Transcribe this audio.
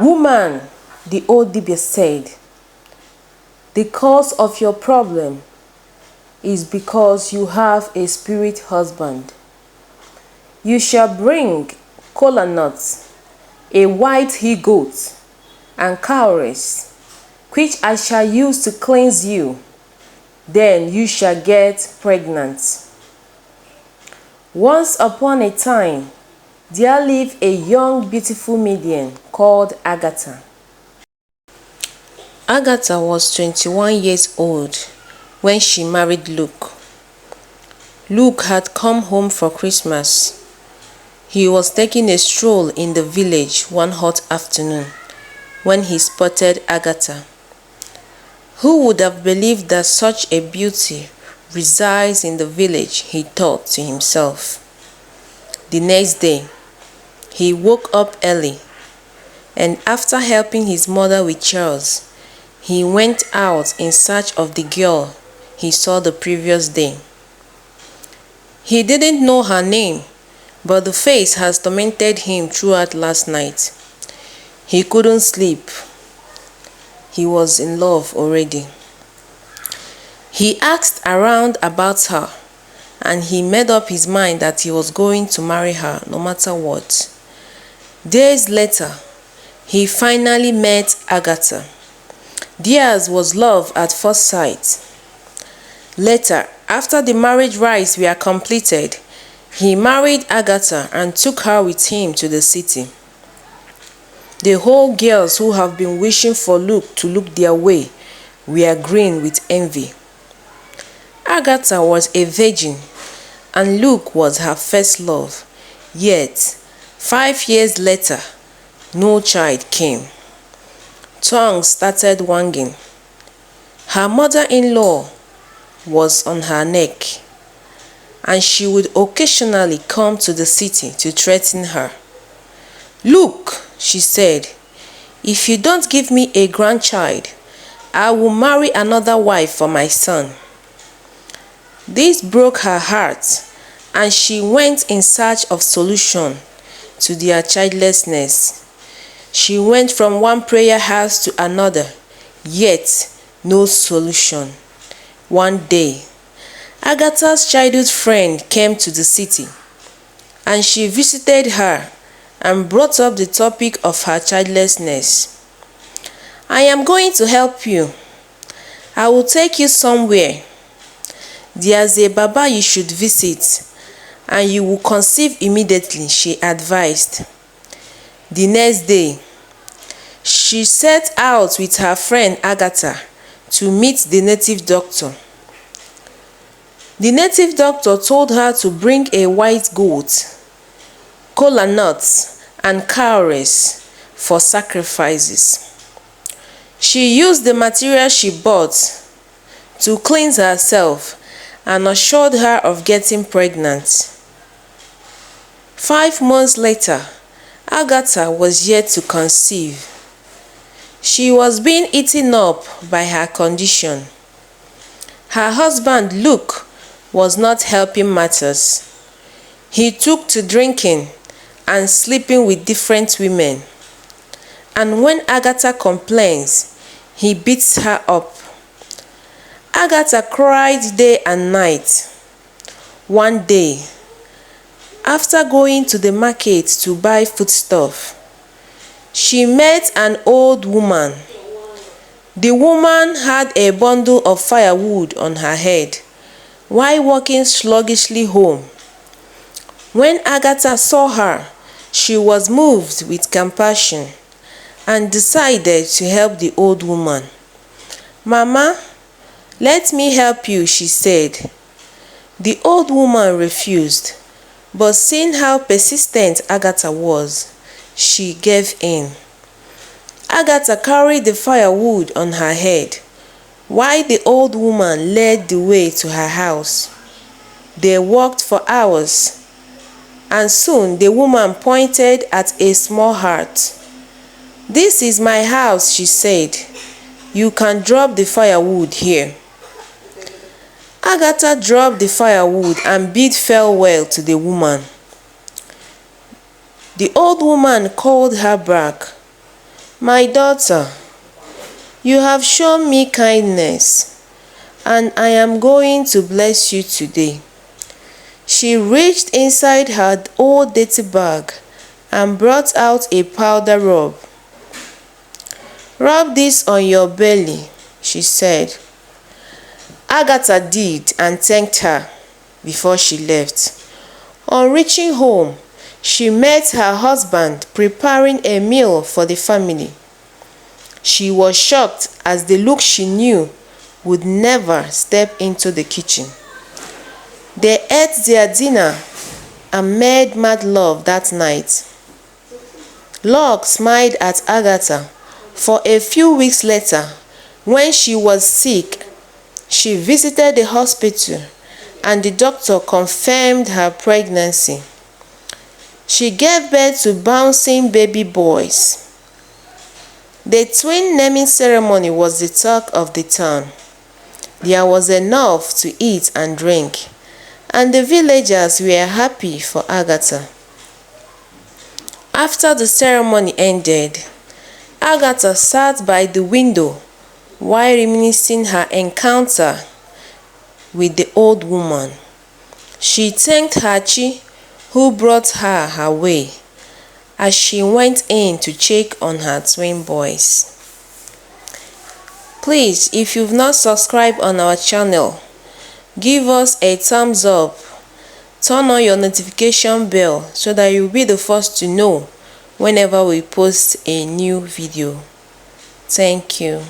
Woman, the old Dibia said, the cause of your problem is because you have a spirit husband. You shall bring kola nuts, a white he-goat, and cowries, which I shall use to cleanse you. Then you shall get pregnant. Once upon a time, there lived a young beautiful maiden called Agatha. Agatha was 21 years old when she married Luke. Luke had come home for Christmas. He was taking a stroll in the village one hot afternoon when he spotted Agatha. Who would have believed that such a beauty resides in the village, he thought to himself. The next day, he woke up early, and after helping his mother with chores, he went out in search of the girl he saw the previous day. He didn't know her name, but the face has tormented him throughout last night. He couldn't sleep. He was in love already. He asked around about her, and he made up his mind that he was going to marry her no matter what. Days later, he finally met Agatha. Theirs was love at first sight. Later, after the marriage rites were completed, he married Agatha and took her with him to the city. The whole girls who have been wishing for Luke to look their way were green with envy. Agatha was a virgin, and Luke was her first love. Yet, 5 years later, no child came. Tongues started wagging. Her mother-in-law was on her neck, and she would occasionally come to the city to threaten her. "Look," she said, "if you don't give me a grandchild, I will marry another wife for my son." This broke her heart, and she went in search of solution to their childlessness. She went from one prayer house to another, yet no solution. One day, Agatha's childhood friend came to the city, and she visited her and brought up the topic of her childlessness. "I am going to help you. I will take you somewhere. There's a Baba you should visit, and you will conceive immediately," she advised. The next day, she set out with her friend Agatha to meet the native doctor. The native doctor told her to bring a white goat, kola nuts, and cowries for sacrifices. She used the material she bought to cleanse herself and assured her of getting pregnant. 5 months later, Agatha was yet to conceive. She was being eaten up by her condition. Her husband, Luke, was not helping matters. He took to drinking and sleeping with different women. And when Agatha complains, he beats her up. Agatha cried day and night. One day, after going to the market to buy foodstuff, she met an old woman. The woman had a bundle of firewood on her head while walking sluggishly home. When Agatha saw her, she was moved with compassion and decided to help the old woman. "Mama, let me help you," she said. The old woman refused, but seeing how persistent Agatha was, she gave in. Agatha carried the firewood on her head, while the old woman led the way to her house. They walked for hours, and soon the woman pointed at a small hut. "This is my house," she said. "You can drop the firewood here." Agatha dropped the firewood and bid farewell to the woman. The old woman called her back. "My daughter, you have shown me kindness, and I am going to bless you today." She reached inside her old dirty bag and brought out a powder rub. "Rub this on your belly," she said. Agatha did and thanked her before she left. On reaching home, she met her husband preparing a meal for the family. She was shocked as the look she knew would never step into the kitchen. They ate their dinner and made mad love that night. Luck smiled at Agatha, for a few weeks later, when she was sick, she visited the hospital and the doctor confirmed her pregnancy. She gave birth to bouncing baby boys. The twin naming ceremony was the talk of the town. There was enough to eat and drink, and the villagers were happy for Agatha. After the ceremony ended, Agatha sat by the window while reminiscing her encounter with the old woman. She thanked her chi who brought her her way as she went in to check on her twin boys. Please, if you've not subscribed on our channel, give us a thumbs up, turn on your notification bell so that you'll be the first to know whenever we post a new video. Thank you.